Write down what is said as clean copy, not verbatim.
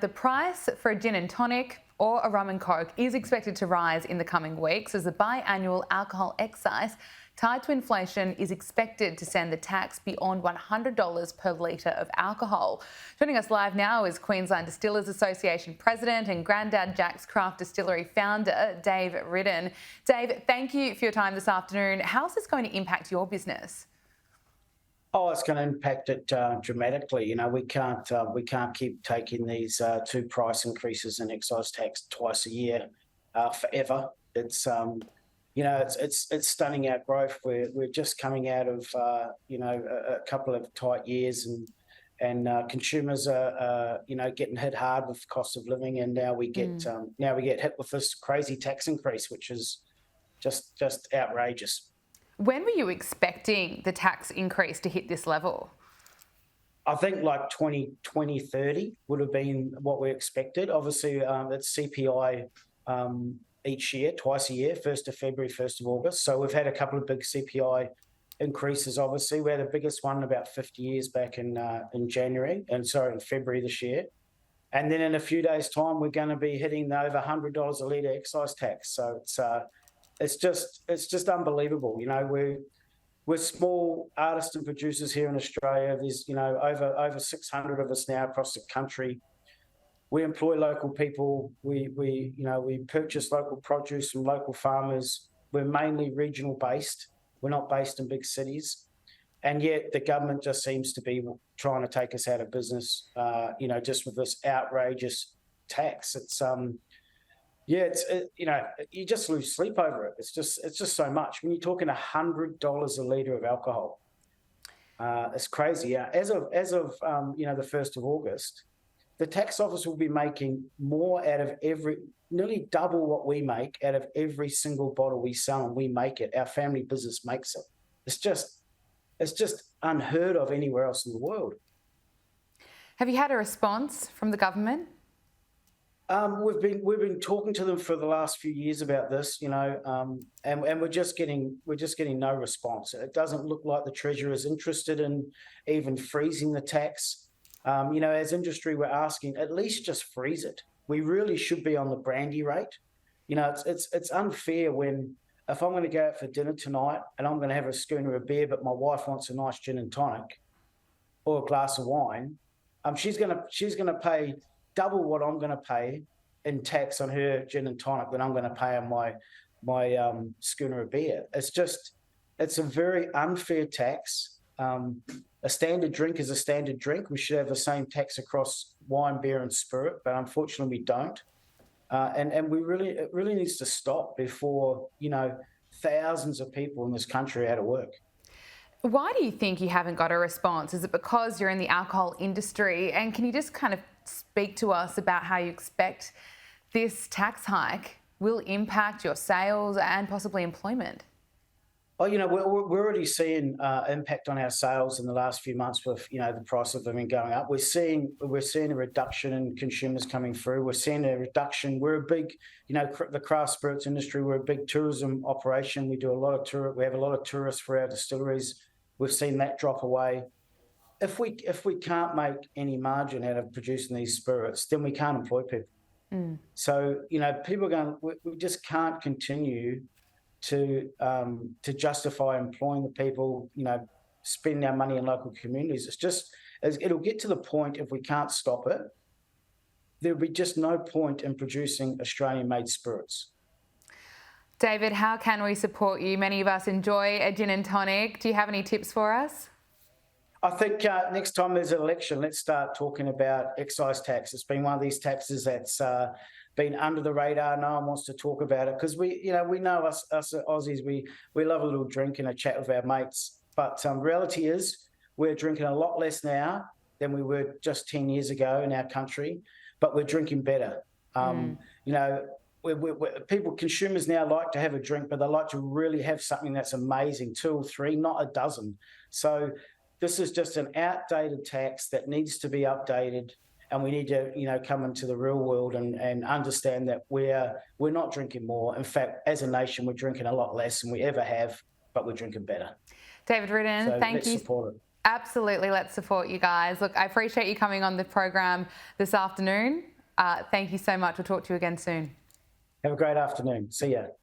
The price for a gin and tonic or a rum and coke is expected to rise in the coming weeks as the biannual alcohol excise tied to inflation is expected to send the tax beyond $100 per litre of alcohol. Joining us live now is Queensland Distillers Association President and Grandad Jack's Craft Distillery founder, Dave Ridden. Dave, thank you for your time this afternoon. How's this going to impact your business? Oh, it's going to impact it dramatically. You know, we can't keep taking these two price increases in excise tax twice a year forever. It's it's stunning our growth. We're just coming out of a couple of tight years, and consumers are getting hit hard with cost of living, and now we get hit with this crazy tax increase, which is just outrageous. When were you expecting the tax increase to hit this level? I think like 2030 would have been what we expected. Obviously, it's CPI each year, twice a year, 1st of February, 1st of August. So we've had a couple of big CPI increases, obviously. We had the biggest one in about 50 years back in February this year. And then in a few days' time, we're going to be hitting over $100 a litre excise tax. So it's just unbelievable. You know, we're small artists and producers here in Australia. There's over 600 of us now across the country. We employ local people. We purchase local produce from local farmers. We're mainly regional based. We're not based in big cities, and yet the government just seems to be trying to take us out of business. Just with this outrageous tax. You just lose sleep over it. It's just so much. When you're talking $100 a litre of alcohol, it's crazy. Yeah. As of the 1st of August, the tax office will be making more out of nearly double what we make out of every single bottle we sell, and we make it. Our family business makes it. It's just unheard of anywhere else in the world. Have you had a response from the government? We've been talking to them for the last few years about this, and we're just getting no response. It doesn't look like the Treasurer is interested in even freezing the tax. As industry, we're asking at least just freeze it. We really should be on the brandy rate. It's unfair when if I'm going to go out for dinner tonight and I'm going to have a schooner of beer, but my wife wants a nice gin and tonic or a glass of wine, she's going to pay double what I'm going to pay in tax on her gin and tonic than I'm going to pay on my schooner of beer. It's a very unfair tax. A standard drink is a standard drink. We should have the same tax across wine, beer, and spirit, but unfortunately we don't. And it really needs to stop before thousands of people in this country are out of work. Why do you think you haven't got a response? Is it because you're in the alcohol industry? And can you just kind of speak to us about how you expect this tax hike will impact your sales and possibly employment? Well, we're already seeing impact on our sales in the last few months with the price of living going up. We're seeing a reduction in consumers coming through. We're seeing a reduction. We're a big, the craft spirits industry. We're a big tourism operation. We do a lot of We have a lot of tourists for our distilleries. We've seen that drop away. If we can't make any margin out of producing these spirits, then we can't employ people. So people are going. We just can't continue to justify employing the people, spending our money in local communities. It'll get to the point, if we can't stop it, there'll be just no point in producing Australian-made spirits. David, how can we support you? Many of us enjoy a gin and tonic. Do you have any tips for us? I think next time there's an election, let's start talking about excise tax. It's been one of these taxes that's been under the radar. No one wants to talk about it because we know us Aussies, we love a little drink and a chat with our mates. But reality is we're drinking a lot less now than we were just 10 years ago in our country, but we're drinking better. Consumers now like to have a drink, but they like to really have something that's amazing, 2 or 3, not a dozen. So this is just an outdated tax that needs to be updated. And we need to, come into the real world and understand that we're not drinking more. In fact, as a nation, we're drinking a lot less than we ever have, but we're drinking better. David Ridden, so thank let's you. Support it. Absolutely, let's support you guys. Look, I appreciate you coming on the program this afternoon. Thank you so much. We'll talk to you again soon. Have a great afternoon. See ya.